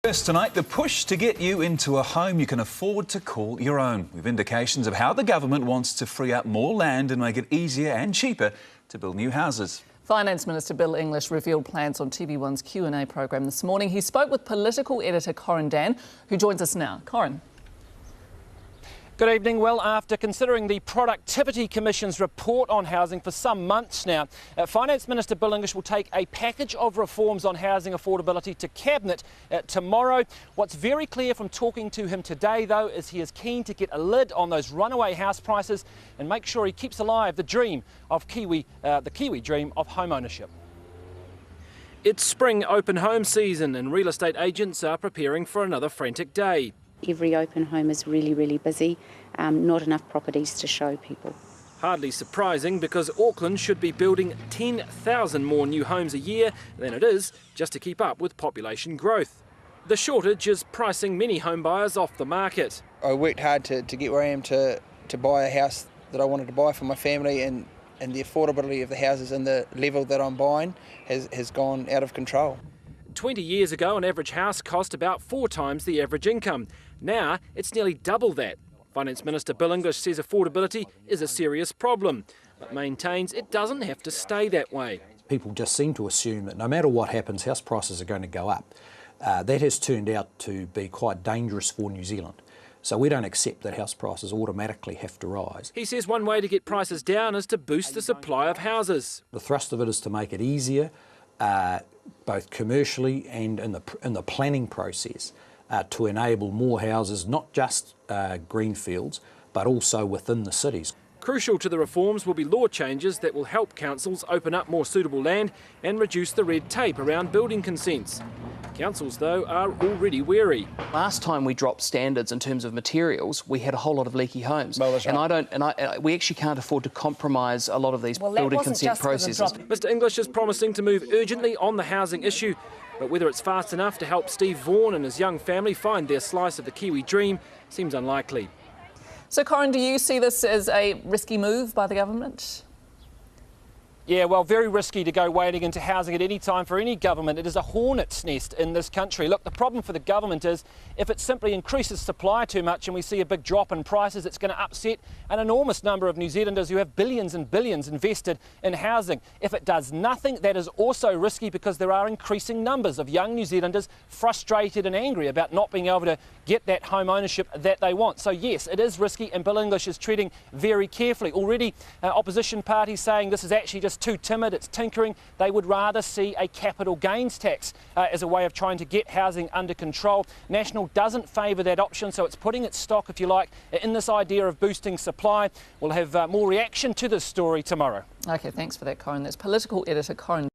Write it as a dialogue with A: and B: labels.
A: First tonight, the push to get you into a home you can afford to call your own, with indications of how the government wants to free up more land and make it easier and cheaper to build new houses.
B: Finance Minister Bill English revealed plans on TV1's Q&A programme this morning. He spoke with political editor Corin Dan, who joins us now. Corin.
C: Good evening. Well, after considering the Productivity Commission's report on housing for some months now, Finance Minister Bill English will take a package of reforms on housing affordability to Cabinet tomorrow. What's very clear from talking to him today, though, is he is keen to get a lid on those runaway house prices and make sure he keeps alive the dream of the Kiwi dream of home ownership. It's spring open home season and real estate agents are preparing for another frantic day.
D: Every open home is really busy, not enough properties to show people.
C: Hardly surprising, because Auckland should be building 10,000 more new homes a year than it is, just to keep up with population growth. The shortage is pricing many home buyers off the market.
E: I worked hard to get where I am to buy a house that I wanted to buy for my family, and the affordability of the houses and the level that I'm buying has gone out of control.
C: 20 years ago, an average house cost about 4 times the average income. Now, it's nearly double that. Finance Minister Bill English says affordability is a serious problem, but maintains it doesn't have to stay that way.
F: People just seem to assume that no matter what happens, house prices are going to go up. That has turned out to be quite dangerous for New Zealand. So we don't accept that house prices automatically have to rise.
C: He says one way to get prices down is to boost the supply of houses.
F: The thrust of it is to make it easier, both commercially and in the planning process, to enable more houses, not just greenfields, but also within the cities.
C: Crucial to the reforms will be law changes that will help councils open up more suitable land and reduce the red tape around building consents. Councils, though, are already wary.
G: Last time we dropped standards in terms of materials, we had a whole lot of leaky homes.
E: Well, that's right.
G: And we actually can't afford to compromise a lot of these building consent processes.
C: Mr English is promising to move urgently on the housing issue, but whether it's fast enough to help Steve Vaughan and his young family find their slice of the Kiwi dream seems unlikely.
B: So, Corin, do you see this as a risky move by the government?
C: Yeah, well, very risky to go wading into housing at any time for any government. It is a hornet's nest in this country. Look, the problem for the government is if it simply increases supply too much and we see a big drop in prices, it's going to upset an enormous number of New Zealanders who have billions and billions invested in housing. If it does nothing, that is also risky, because there are increasing numbers of young New Zealanders frustrated and angry about not being able to get that home ownership that they want. So yes, it is risky, and Bill English is treading very carefully. Already opposition parties saying this is actually just too timid, it's tinkering. They would rather see a capital gains tax as a way of trying to get housing under control. National doesn't favour that option, so it's putting its stock, if you like, in this idea of boosting supply. We'll have more reaction to this story tomorrow.
B: OK, thanks for that, Corin. That's political editor Corin.